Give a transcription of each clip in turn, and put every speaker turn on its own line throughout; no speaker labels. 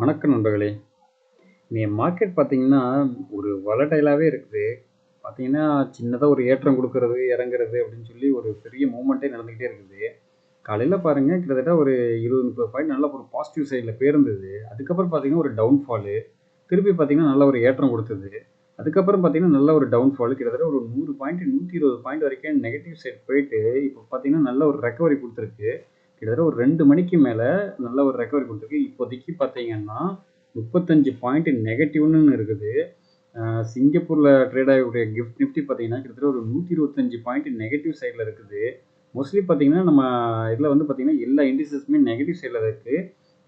வணக்கம் நண்பர்களே. இன்னைய மார்க்கெட் பார்த்தீங்கன்னா, ஒரு வாலடைலாவே இருக்குது. பார்த்தீங்கன்னா, சின்னதா ஒரு ஏற்றம் குடுக்குறது, இறங்குறது அப்படின்னு சொல்லி ஒரு பெரிய மூவ்மெண்ட்டே நடந்துகிட்டே இருக்குது. காலையில பாருங்க கிட்டத்தட்ட ஒரு 20, 30 பாயிண்ட் நல்ல ஒரு பாசிட்டிவ் சைட்ல போயிருந்தது. அதுக்கப்புறம் பார்த்தீங்கன்னா, ஒரு டவுன்ஃபாலு. திருப்பி பார்த்தீங்கன்னா, நல்ல ஒரு ஏற்றம் குடுத்தது. அதுக்கப்புறம் பார்த்தீங்கன்னா, நல்ல ஒரு டவுன்ஃபால் கிட்டத்தட்ட ஒரு 100 பாயிண்ட், 120 பாயிண்ட் வரைக்கும் நெகட்டிவ் சைட் போயிட்டு, இப்போ பார்த்தீங்கன்னா, நல்ல ஒரு ரெக்கவரி குடுத்துருக்கு. கிட்டத்தட்ட ஒரு 2 மணிக்கு மேல நல்ல ஒரு ரெக்கவரி குடுத்துருக்கு. இப்போதைக்கு பார்த்தீங்கன்னா, 35 பாயிண்ட் நெகட்டிவ்ன்னு இருக்குது. சிங்கப்பூர்ல ட்ரேட் ஆகக்கூடிய கிஃப்ட் நிஃப்டி பார்த்தீங்கன்னா, கிட்டத்தட்ட ஒரு 125 பாயிண்ட் நெகட்டிவ் சைட்ல இருக்குது. மோஸ்ட்லி பார்த்தீங்கன்னா, நம்ம இதில வந்து பார்த்தீங்கன்னா, எல்லா இண்டிசஸுமே நெகட்டிவ் சைட்ல தான் இருக்கு.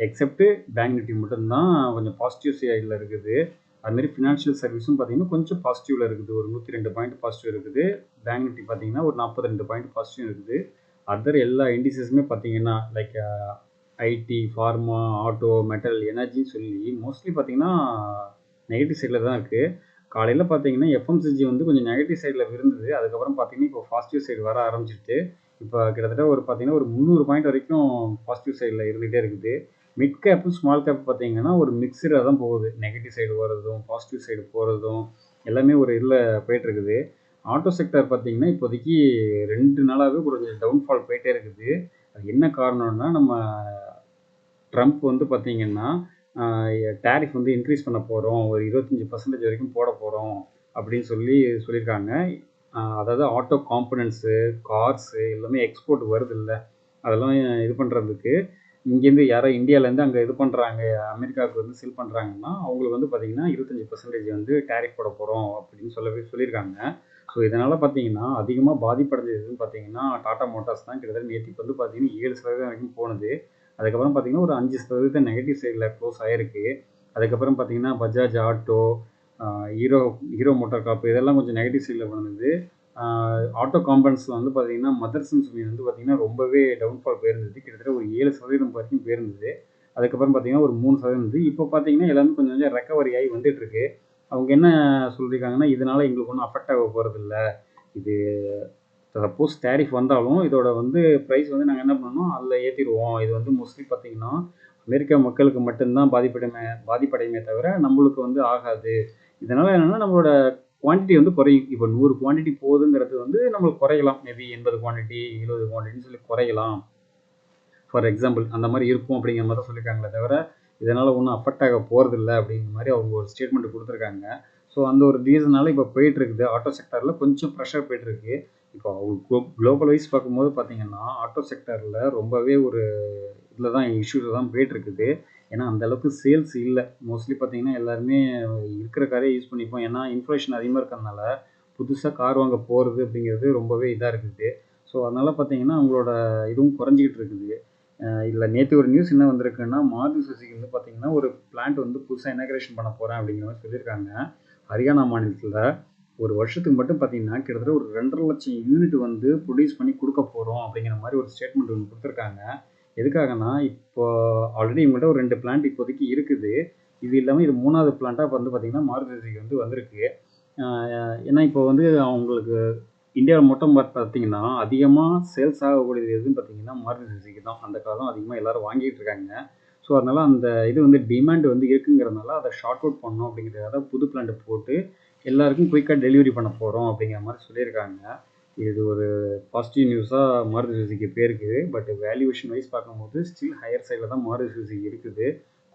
எக்செப்ட் பேங்க் நிஃப்டி மட்டும் தான் கொஞ்சம் பாசிட்டிவ் சைட்ல இருக்குது. அதுமாரி ஃபினான்ஷியல் சர்வீஸும் பார்த்தீங்கன்னா, கொஞ்சம் பாசிட்டிவ்ல இருக்குது. ஒரு 102 பாயிண்ட் பாசிட்டிவ் இருக்குது. பேங்க் நிஃப்டி பார்த்தீங்கன்னா, ஒரு 42 பாயிண்ட் பாசிட்டிவ் இருக்குது. அதர் எல்லா இண்டிசஸுமே பார்த்தீங்கன்னா, like IT, pharma, auto, metal, எனர்ஜின்னு சொல்லி மோஸ்ட்லி பார்த்தீங்கன்னா, நெகட்டிவ் சைட்ல தான் இருக்கு. காலையில பார்த்தீங்கன்னா, எஃப்எம்சிஜி வந்து கொஞ்சம் நெகட்டிவ் சைட்ல இருந்தது. அதுக்கப்புறம் பார்த்தீங்கன்னா, இப்போ பாசிட்டிவ் சைடு வர ஆரம்பிச்சுருச்சு. இப்போ கிட்டத்தட்ட ஒரு பார்த்தீங்கன்னா, ஒரு 300 பாயிண்ட் வரைக்கும் பாசிட்டிவ் சைட்ல இருந்துகிட்டே இருக்குது. மிட் கேப்பும், ஸ்மால் கேப் பார்த்தீங்கன்னா, ஒரு மிக்ஸ்டா தான் போகுது. நெகட்டிவ் சைடு வரதும், பாசிட்டிவ் சைடு போறதும், எல்லாமே ஒரு இதில போயிட்டுருக்குது. ஆட்டோ செக்டார் பார்த்தீங்கன்னா, இப்போதைக்கு 2 நாளாவே கொஞ்சம் டவுன்ஃபால் போயிட்டே இருக்குது. அது என்ன காரணம்னா, நம்ம ட்ரம்ப் வந்து பார்த்தீங்கன்னா, அ டாரிஃப் வந்து இன்க்ரீஸ் பண்ண போறோம். ஒரு 25% வரைக்கும் போட போறோம். அப்படின்னு சொல்லி சொல்லியிருக்காங்க. அதாவது ஆட்டோ காம்போனன்ட்ஸு, கார்ஸு எல்லாமே எக்ஸ்போர்ட் வருதுல்ல. அதெல்லாம் இது பண்றதுக்கு இங்கேருந்து யாரோ இந்தியாவிலேருந்து அங்கே இது பண்ணுறாங்க, அமெரிக்காவுக்கு வந்து செல் பண்ணுறாங்கன்னா, அவங்களுக்கு வந்து பார்த்தீங்கன்னா 25% வந்து டாரிஃப் போட போகிறோம் அப்படின்னு சொல்லியிருக்காங்க. ஸோ இதனால் பார்த்தீங்கன்னா, அதிகமாக பாதிப்படைஞ்சதுன்னு பார்த்தீங்கன்னா, டாடா மோட்டார்ஸ் தான் கிட்டத்தட்ட நேத்திக்கு வந்து பார்த்தீங்கன்னா 7% வரைக்கும் போனது. அதுக்கப்புறம் பார்த்தீங்கன்னா, ஒரு 5% நெகட்டிவ் சைடில் க்ளோஸ் ஆயிருக்கு. அதுக்கப்புறம் பார்த்தீங்கன்னா, பஜாஜ் ஆட்டோ, அ ஹீரோ ஹீரோ மோட்டார் கார்ப் இதெல்லாம் கொஞ்சம் நெகட்டிவ் சைடில் வந்தது. ஆட்டோ காம்பவுண்ட்ஸில் வந்து பார்த்தீங்கன்னா, மதர்சன் சுமி வந்து பார்த்தீங்கன்னா, ரொம்பவே டவுன்ஃபால் போயிருந்தது. கிட்டத்தட்ட ஒரு 7% வரைக்கும் போயிருந்தது. அதுக்கப்புறம் பார்த்தீங்கன்னா, ஒரு 3% இருந்தது. இப்போ பார்த்தீங்கன்னா, எல்லாமே கொஞ்சம் கொஞ்சம் ரெக்கவரி ஆகி வந்துட்டுருக்கு. அவங்க என்ன சொல்லியிருக்காங்கன்னா, இதனால எங்களுக்கு ஒண்ணும் அஃபெக்ட் ஆக போறதில்ல. இது சப்போஸ் டாரிஃப் வந்தாலும், இதோட வந்து பிரைஸ் வந்து நாங்க என்ன பண்ணோம், அதில ஏத்திருவோம். இது வந்து மோஸ்ட்லி பார்த்தீங்கன்னா, அமெரிக்கா மக்களுக்கு மட்டும் தான் பாதிப்படையுமே தவிர, நம்மளுக்கு வந்து ஆகாது. இதனால என்னன்னா, நம்மளோட குவான்டிட்டி வந்து குறையும். இப்போ 100 குவான்டிட்டி போகுதுங்கிறது வந்து நம்மளுக்கு குறையலாம். மேபி 80 குவான்டிட்டி, 70 குவான்டிட்டின்னு சொல்லி குறையலாம். ஃபார் எக்ஸாம்பிள் அந்த மாரி இருக்கும் அப்படிங்கிற மாரி தான் சொல்லியிருக்காங்களே தவிர, இதனால ஒண்ணும் அஃபெக்ட் ஆக போறதில்ல அப்படிங்கிற மாரி அவங்க ஒரு ஸ்டேட்மெண்ட் குடுத்துருக்காங்க. ஸோ அந்த ஒரு ரீசனால இப்போ போயிட்டுருக்குது. ஆட்டோ செக்டார்ல கொஞ்சம் ப்ரெஷர் போயிட்டுருக்கு. இப்போ குளோபல் வைஸ் பார்க்கும்போது பார்த்தீங்கன்னா, ஆட்டோ செக்டார்ல ரொம்பவே ஒரு இதில தான் இஷ்யூல தான் போயிட்டுருக்குது. ஏன்னா அந்த அளவுக்கு சேல்ஸ் இல்ல. மோஸ்ட்லி பார்த்தீங்கன்னா, எல்லாருமே இருக்கிற காரே யூஸ் பண்ணிப்போம். ஏன்னா இன்ஃப்ளேஷன் அதிகமா இருக்கிறதுனால, புதுசா கார் வாங்க போறது அப்படிங்கிறது ரொம்பவே இதா இருக்குது. ஸோ அதனால பார்த்தீங்கன்னா, அவங்களோட இதுவும் குறைஞ்சுகிட்டு இருக்குது. இதில நேத்து ஒரு நியூஸ் என்ன வந்திருக்குன்னா, மாருதி சுசுகி வந்து பார்த்தீங்கன்னா, ஒரு பிளான்ட் வந்து புதுசா இனாகரேஷன் பண்ண போறேன் அப்படிங்கிற மாரி சொல்லியிருக்காங்க. ஹரியானா மாநிலத்தில. ஒரு வருஷத்துக்கு மட்டும் பார்த்தீங்கன்னா, கிட்டத்தட்ட ஒரு 2,50,000 யூனிட் வந்து ப்ரொடியூஸ் பண்ணி குடுக்க போறோம் அப்படிங்கிற மாரி ஒரு ஸ்டேட்மெண்ட் ஒண்ணு குடுத்துருக்காங்க. எதுக்காகன்னா, இப்போ ஆல்ரெடி இவங்கள்ட்ட ஒரு 2 பிளான்ட் இப்போதைக்கு இருக்குது. இது இல்லாம இது 3வது பிளான்ட்டா இப்ப வந்து பார்த்தீங்கன்னா, மாருதி சுசுகி வந்து வந்திருக்கு. அ ஏன்னா இப்போ வந்து அவங்களுக்கு இந்தியாவில மட்டும் பார்த்தீங்கன்னா, அதிகமா சேல்ஸ் ஆகக்கூடியது எதுன்னு பார்த்தீங்கன்னா, மாருதி சுசுகி தான். அந்த கார் தான் அதிகமா எல்லாரும் வாங்கிட்டு இருக்காங்க. ஸோ, அதனால அந்த இது வந்து டிமாண்ட் வந்து இருக்குங்கிறதுனால, அத ஷார்ட் அவுட் பண்ணணும் அப்படிங்கிறதுக்காக புது பிளான்ட் போட்டு, எல்லாருக்கும் குயிக்கா டெலிவரி பண்ண போறோம் அப்படிங்கிற மாரி சொல்லியிருக்காங்க. இது ஒரு பாசிட்டிவ் நியூஸா மாருதி சுசுகி போயிருக்குது. பட் வேல்யூவேஷன் வைஸ் பார்க்கும்போது ஸ்டில் ஹையர் சைட்ல தான் மாருதி சுசுகி இருக்குது.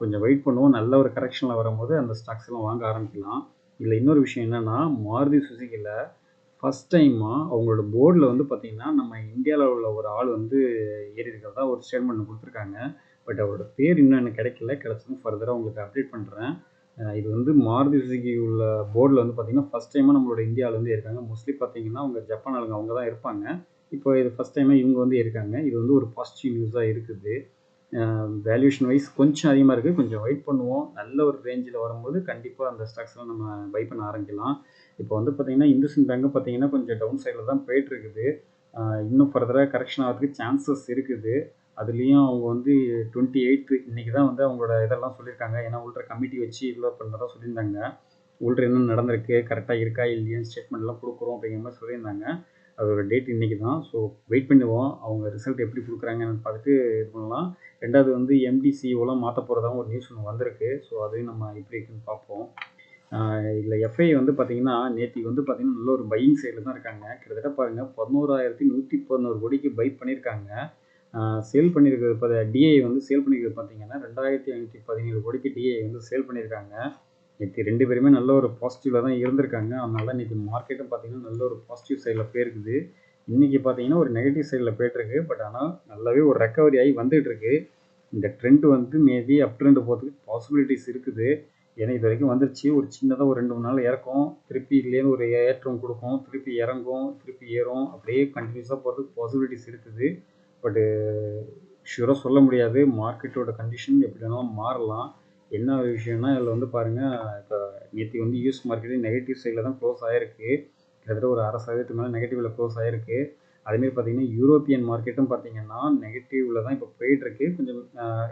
கொஞ்சம் வெயிட் பண்ணுவோம். நல்ல ஒரு கரெக்ஷன்ல வரும்போது அந்த ஸ்டாக்ஸ் எல்லாம் வாங்க ஆரம்பிக்கலாம். இதுல இன்னொரு விஷயம் என்னன்னா, மாருதி சுசுகில ஃபர்ஸ்ட் டைமா அவங்களோட போர்ட்ல வந்து பார்த்தீங்கன்னா, நம்ம இந்தியால உள்ள ஒரு ஆள் வந்து ஏறி இருக்கிறதா ஒரு ஸ்டேட்மெண்ட் குடுத்துருக்காங்க. பட் அவரோட பேர் இன்னும் எனக்கு கிடைக்கல. கிடைச்சதும் ஃபர்தரா உங்களுக்கு அப்டேட் பண்றேன். இது வந்து மாருதி சுசுகி உள்ள போர்ட்ல வந்து பார்த்தீங்கன்னா, ஃபர்ஸ்ட் டைமா நம்மளோட இந்தியாவிலேருந்து இருக்காங்க. மோஸ்ட்லி பார்த்தீங்கன்னா, அவங்க ஜப்பான் ஆளுங்க அவங்க தான் இருப்பாங்க. இப்போ இது ஃபர்ஸ்ட் டைமா இவங்க வந்து இருக்காங்க. இது வந்து ஒரு பாசிட்டிவ் நியூஸா இருக்குது. வேல்யூவேஷன் வைஸ் கொஞ்சம் அதிகமா இருக்கு. கொஞ்சம் வெயிட் பண்ணுவோம். நல்ல ஒரு ரேஞ்சில வரும்போது கண்டிப்பா அந்த ஸ்டாக்ஸ்லாம் நம்ம பை பண்ண ஆரம்பிக்கலாம். இப்போ வந்து பார்த்தீங்கன்னா, இந்துஸ்தான் பேங்க்கும் பார்த்தீங்கன்னா, கொஞ்சம் டவுன் சைட்ல தான் போயிட்டுருக்குது. இன்னும் ஃபர்தரா கரெக்ஷன் ஆகுறதுக்கு சான்சஸ் இருக்குது. அதுலயும் அவங்க வந்து 28த் இன்னைக்கு தான் வந்து அவங்களோட இதெல்லாம் சொல்லியிருக்காங்க. ஏன்னா உள்ள கமிட்டி வச்சு இவ்ளோ பண்ணதா சொல்லியிருந்தாங்க. உள்ள என்ன நடந்திருக்கு, கரெக்ட்டா இருக்கா இல்லையான்னு ஸ்டேட்மெண்ட்லாம் குடுக்குறோம் அப்படிங்கிற மாரி சொல்லியிருந்தாங்க. அதோட டேட் இன்றைக்கி தான். ஸோ வெயிட் பண்ணுவோம், அவங்க ரிசல்ட் எப்படி கொடுக்குறாங்கன்னு பார்த்துட்டு இது பண்ணலாம். ரெண்டாவது வந்து எம்டிசிஓலாம் மாற்ற போகிறதாவும் ஒரு நியூஸ் ஒன்று வந்திருக்கு. ஸோ அதையும் நம்ம எப்படி இருக்குன்னு பார்ப்போம். இதில் எஃப்ஐ வந்து பார்த்தீங்கன்னா நேற்று வந்து பார்த்தீங்கன்னா நல்ல ஒரு பையிங் சைடில் தான் இருக்காங்க. கிட்டத்தட்ட பாருங்கள் 11,111 கோடிக்கு பை பண்ணியிருக்காங்க. சேல் பண்ணியிருக்கிறது இப்போ டிஐ வந்து சேல் பண்ணியிருக்கிறது பார்த்தீங்கன்னா 2,517 கோடிக்கு டிஐ வந்து சேல் பண்ணியிருக்காங்க. நேற்று 2 பேருமே நல்ல ஒரு பாசிட்டிவில் தான் இருந்திருக்காங்க. அதனால நேற்று மார்க்கெட்டும் பார்த்தீங்கன்னா நல்ல ஒரு பாசிட்டிவ் சைடில் போயிருக்குது. இன்றைக்கி பார்த்தீங்கன்னா ஒரு நெகட்டிவ் சைடில் போயிட்டுருக்கு. பட் ஆனால் நல்லாவே ஒரு ரெக்கவரி ஆகி வந்துகிட்டு இருக்கு. இந்த ட்ரெண்ட் வந்து மேபி அப் ட்ரெண்ட் போகிறதுக்கு பாசிபிலிட்டிஸ் இருக்குது. ஏன்னா இது வரைக்கும் வந்துருச்சு. ஒரு சின்னதாக ஒரு 2-3 நாள் இறக்கும், திருப்பி இதுலேருந்து ஒரு ஏற்றம் கொடுக்கும், திருப்பி இறங்கும், திருப்பி ஏறும், அப்படியே கண்டினியூஸாக போகிறதுக்கு பாசிபிலிட்டிஸ் இருக்குது. பட்டு ஷூராக சொல்ல முடியாது. மார்க்கெட்டோட கண்டிஷன் எப்படி வேணாலும் மாறலாம். என்ன ஒரு விஷயம்னா இதில் வந்து பாருங்கள், இப்போ நேற்று வந்து யூஎஸ் மார்க்கெட்டு நெகட்டிவ் சைடில் தான் க்ளோஸ் ஆகிருக்கு. கிட்டத்தட்ட ஒரு 0.5% மேலே நெகட்டிவில் க்ளோஸ் ஆகிருக்கு. அதேமாரி பார்த்தீங்கன்னா யூரோப்பியன் மார்க்கெட்டும் பார்த்தீங்கன்னா நெகட்டிவில் தான் இப்போ போயிட்டுருக்கு. கொஞ்சம்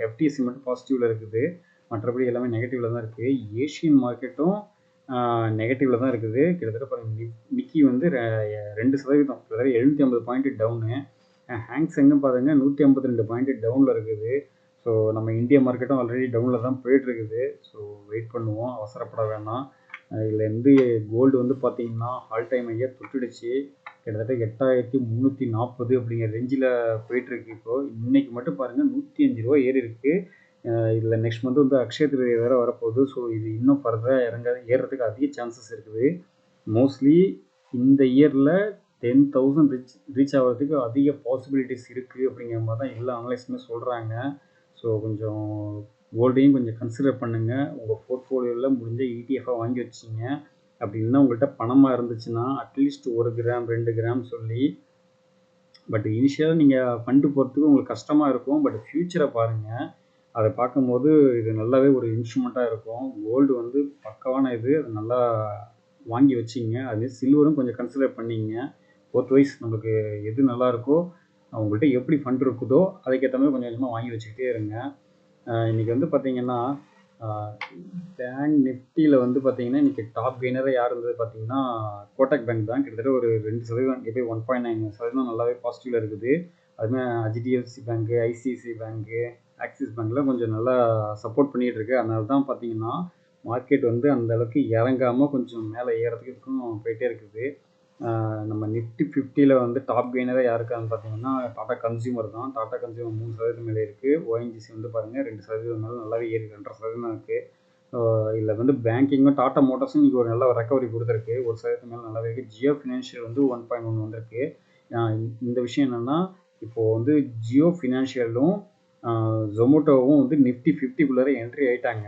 எஃப்டிஎஸ்சி மட்டும் பாசிட்டிவில் இருக்குது. மற்றபடி எல்லாமே நெகட்டிவில் தான் இருக்குது. ஏஷியன் மார்க்கெட்டும் நெகட்டிவில் தான் இருக்குது. கிட்டத்தட்ட பாருங்கள் நிக்கி வந்து 2%, கிட்டத்தட்ட 750 பாயிண்ட் டவுனு. ஹேங்ஸெங்கும் பாருங்க 152 பாயிண்ட் டவுனில் இருக்குது. ஸோ நம்ம இந்தியா மார்க்கெட்டும் ஆல்ரெடி டவுனில் தான் போயிட்டுருக்குது. ஸோ வெயிட் பண்ணுவோம், அவசரப்பட வேணாம். இதுலேருந்து கோல்டு வந்து பார்த்தீங்கன்னா ஆல் டைம் ஐயா தொட்டுடுச்சு. கிட்டத்தட்ட 8,340 அப்படிங்கிற ரேஞ்சில் போயிட்டுருக்கு. இப்போது இன்றைக்கி மட்டும் பாருங்கள் 105 ரூபா ஏறி இருக்குது. இதில் நெக்ஸ்ட் மந்த் வந்து அக்ஷய திருதியை வேறு வரப்போகுது. ஸோ இது இன்னும் ஃபர்தராக ஏறுறதுக்கு அதிக சான்சஸ் இருக்குது. மோஸ்ட்லி இந்த இயரில் 10,000 ரீச் ஆகிறதுக்கு அதிக பாசிபிலிட்டிஸ் இருக்குது அப்படிங்கிற மாதிரி தான் எல்லா அனலைஸுமே சொல்கிறாங்க. ஸோ கொஞ்சம் கோல்டையும் கொஞ்சம் கன்சிடர் பண்ணுங்கள். உங்கள் போர்ட்ஃபோலியோவில் முடிஞ்ச இடிஎஃபாக வாங்கி வச்சிங்க. அப்படி இல்லைன்னா உங்கள்கிட்ட பணமாக இருந்துச்சுன்னா அட்லீஸ்ட் 1 கிராம் 2 கிராம் சொல்லி. பட் இனிஷியலாக நீங்கள் ஃபண்டு போகிறதுக்கு உங்களுக்கு கஷ்டமாக இருக்கும். பட் ஃப்யூச்சரை பாருங்கள். அதை பார்க்கும்போது இது நல்லாவே ஒரு இன்ஸ்ட்ருமெண்ட்டாக இருக்கும். கோல்டு வந்து பக்காவான இது, அது நல்லா வாங்கி வச்சிங்க. அது சில்வரும் கொஞ்சம் கன்சிடர் பண்ணிங்க. போத் வைஸ் நமக்கு எது நல்லா இருக்கோ, அவங்கள்ட்ட எப்படி ஃபண்ட் இருக்குதோ அதுக்கேற்ற மாதிரி கொஞ்சம் கொஞ்சமாக வாங்கி வச்சுக்கிட்டே இருங்க. இன்றைக்கி வந்து பார்த்திங்கன்னா பேங்க் நிஃப்டியில் வந்து பார்த்திங்கன்னா இன்றைக்கி டாப் கெய்னராக யார் இருந்தது பார்த்திங்கன்னா கோட்டக் பேங்க் தான். கிட்டத்தட்ட ஒரு 2% இப்போ 1.9% நல்லாவே பாசிட்டிவில் இருக்குது. அதுமாதிரி ஹெச்டிஎஃப்சி பேங்க்கு, ஐசிஐசிஐ பேங்க்கு, ஆக்சிஸ் பேங்க்கில் கொஞ்சம் நல்லா சப்போர்ட் பண்ணிகிட்டு இருக்கு. அதனால தான் பார்த்திங்கன்னா மார்க்கெட் வந்து அந்தளவுக்கு இறங்காமல் கொஞ்சம் மேலே ஏறதுக்கும் போயிட்டே இருக்குது. நம்ம நிஃப்டி 50ல் வந்து டாப் கெய்னராக யாருக்கான்னு பார்த்தீங்கன்னா டாடா கன்சியூமர் தான். டாடா கன்சியூமர் 3% மேலே இருக்குது. ஓஎன்ஜிசி வந்து பாருங்கள் 2% மேலே நல்லாவே ஏறி 2.5% இருக்குது. இதில் வந்து பேங்கிங்கும் டாடா மோட்டார்ஸும் இன்றைக்கி ஒரு நல்ல ரெக்கவரி கொடுத்துருக்கு. 1% மேலே நல்லாவே இருக்குது. ஜியோ ஃபினான்ஷியல் வந்து 1.1 வந்திருக்கு. இந்த விஷயம் என்னென்னா இப்போது வந்து ஜியோ ஃபினான்ஷியலும் ஜொமோட்டோவும் வந்து நிஃப்டி 50குள்ளே என்ட்ரி ஆகிட்டாங்க.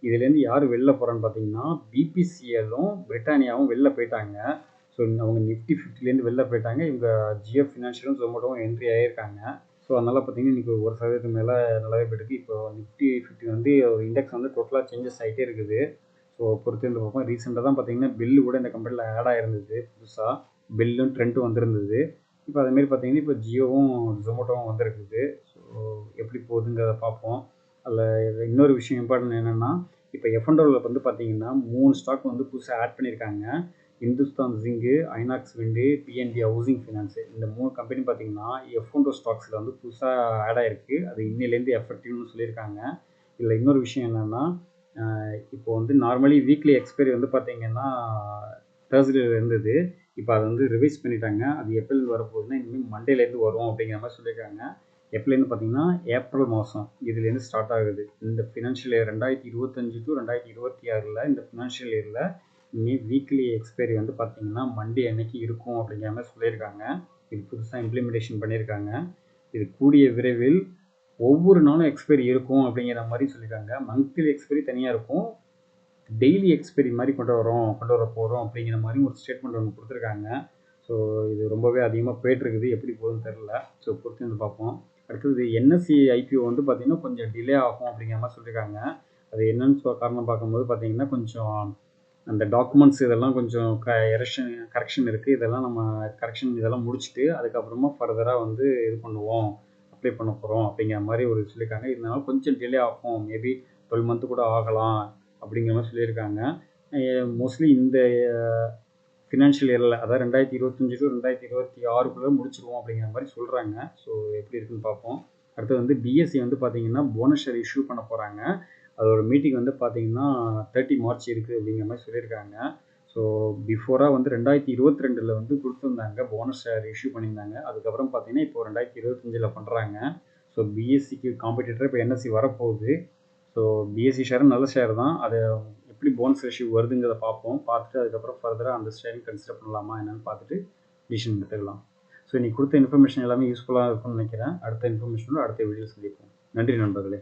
இதுலேருந்து யார் வெளில போகிறான்னு பார்த்தீங்கன்னா பிபிசிஎல்லும் பிரிட்டானியாவும் வெளில போயிட்டாங்க. ஸோ அவங்க நிஃப்டி 50லேருந்து வெளில போயிட்டாங்க. இவங்க ஜியோ ஃபினான்ஷியலும் ஜொமோட்டோவும் என்ட்ரி ஆகியிருக்காங்க. ஸோ அதனால் பார்த்தீங்கன்னா இன்றைக்கி 1% மேலே நல்லாவே போயிருக்கு. இப்போ நிஃப்டி 50 வந்து ஒரு இண்டெக்ஸ் வந்து டோட்டலாக சேஞ்சஸ் ஆகிட்டே இருக்குது. ஸோ பொறுத்து இருந்து பார்ப்போம். ரீசெண்டாக தான் பார்த்தீங்கன்னா பில்லு கூட இந்த கம்பெனியில் ஆட் ஆகிருந்தது. புதுசாக பில்லும் ட்ரெண்டும் வந்திருந்தது. இப்போ அதேமாரி பார்த்தீங்கன்னா இப்போ ஜியோவும் ஜொமோட்டோவும் வந்திருக்குது. ஸோ எப்படி போகுதுங்கிறத பார்ப்போம். அதில் இன்னொரு விஷயம் இம்பார்ட்டன்ட் என்னென்னா இப்போ எஃப்என்டோவில் வந்து பார்த்தீங்கன்னா 3 ஸ்டாக் வந்து புதுசாக ஆட் பண்ணியிருக்காங்க. இந்துஸ்தான் ஜிங்கு, ஐநாக்ஸ் விண்டு, பிஎன்பி ஹவுசிங் ஃபினான்ஸு. இந்த 3 கம்பெனி பார்த்தீங்கன்னா எஃப்என்டோ ஸ்டாக்ஸில் வந்து புதுசாக ஆட் ஆகிருக்கு. அது இன்னிலேருந்து எஃபெக்டிவ்னு சொல்லியிருக்காங்க. இதில் இன்னொரு விஷயம் என்னென்னா இப்போ வந்து நார்மலி வீக்லி எக்ஸ்பைரி வந்து பார்த்தீங்கன்னா தேர்ஸ்டேல இருந்தது. இப்போ அதை வந்து ரிவைஸ் பண்ணிட்டாங்க. அது எப்போலேருந்து வரப்போகுதுன்னா இனிமேல் மண்டேலேருந்து வரும் அப்படிங்கிற மாதிரி சொல்லியிருக்காங்க. எப்போலேருந்து பார்த்தீங்கன்னா ஏப்ரல் மாதம் இதுலேருந்து ஸ்டார்ட் ஆகுது. இந்த ஃபினான்ஷியல் இயர் 2025 to 2026 இந்த ஃபினான்ஷியல் இயரில் இனிமேல் வீக்லி எக்ஸ்பைரி வந்து பார்த்தீங்கன்னா மண்டே அன்னைக்கு இருக்கும் அப்படிங்கிற மாதிரி சொல்லியிருக்காங்க. இது புதுசாக இம்ப்ளிமெண்டேஷன் பண்ணியிருக்காங்க. இது கூடிய விரைவில் ஒவ்வொரு நாளும் எக்ஸ்பைரி இருக்கும் அப்படிங்கிற மாதிரி சொல்லியிருக்காங்க. மந்த்லி எக்ஸ்பைரி தனியாக இருக்கும், டெய்லி எக்ஸ்பைரி மாதிரி கொண்டு வர போகிறோம் அப்படிங்கிற மாதிரி ஒரு ஸ்டேட்மெண்ட் ஒன்று கொடுத்துருக்காங்க. ஸோ இது ரொம்பவே அதிகமாக போயிட்டுருக்குது. எப்படி போகுதுன்னு தெரில. ஸோ பொறுத்து வந்து பார்ப்போம். அடுத்தது என்எஸ்சி ஐபிஓ வந்து பார்த்திங்கன்னா கொஞ்சம் டிலே ஆகும் அப்படிங்கிற மாதிரி சொல்லியிருக்காங்க. அது என்னன்னு காரணம் பார்க்கும்போது பார்த்திங்கன்னா கொஞ்சம் அந்த டாக்குமெண்ட்ஸ் இதெல்லாம் கொஞ்சம் கரெக்ஷன் இருக்குது. இதெல்லாம் நம்ம இதெல்லாம் முடிச்சுட்டு அதுக்கப்புறமா ஃபர்தராக வந்து இது பண்ணுவோம், அப்ளை பண்ண போகிறோம் அப்படிங்கிற மாதிரி ஒரு சொல்லியிருக்காங்க. இதனால கொஞ்சம் டிலே ஆகும், மேபி 12 மந்த்து கூட ஆகலாம் அப்படிங்கிற மாதிரி சொல்லியிருக்காங்க. மோஸ்ட்லி இந்த ஃபினான்ஷியல் இயரில், அதாவது 2025 டு 2026க்குள்ளே முடிச்சிருவோம் அப்படிங்கிற மாதிரி சொல்கிறாங்க. ஸோ எப்படி இருக்குன்னு பார்ப்போம். அடுத்து வந்து பிஎஸ்சி வந்து பார்த்தீங்கன்னா போனஸ் ஷேர் இஷ்யூ பண்ண போகிறாங்க. அதோட மீட்டிங் வந்து பார்த்தீங்கன்னா 30 மார்ச் இருக்குது அப்படிங்கிற மாதிரி சொல்லியிருக்காங்க. ஸோ பிஃபோராக வந்து 2022 வந்து கொடுத்துருந்தாங்க, போனஸ் ஷேர் இஷ்யூ பண்ணியிருந்தாங்க. அதுக்கப்புறம் பார்த்தீங்கன்னா இப்போ 2025 பண்ணுறாங்க. ஸோ பிஎஸ்சிக்கு காம்படிட்டர் இப்போ என்எஸ்சி வரப்போகுது. ஸோ பிஎஸ்சி ஷேரும் நல்ல ஷேர் தான். அதை எப்படி போனஸ் இஷ்யூ வருதுங்கிறத பார்ப்போம். பார்த்துட்டு அதுக்கப்புறம் ஃபர்தராக அந்த ஷேரிங் கன்சிடர் பண்ணலாமா என்னன்னு பார்த்துட்டு டிசிஷன் எடுத்துக்கலாம். ஸோ இன்னைக்கு கொடுத்த இன்ஃபர்மேஷன் எல்லாமே யூஸ்ஃபுல்லாக இருக்கும்னு நினைக்கிறேன். அடுத்த இன்ஃபர்மேஷனோட அடுத்த வீடியோ சந்திப்போம். நன்றி நண்பர்களே.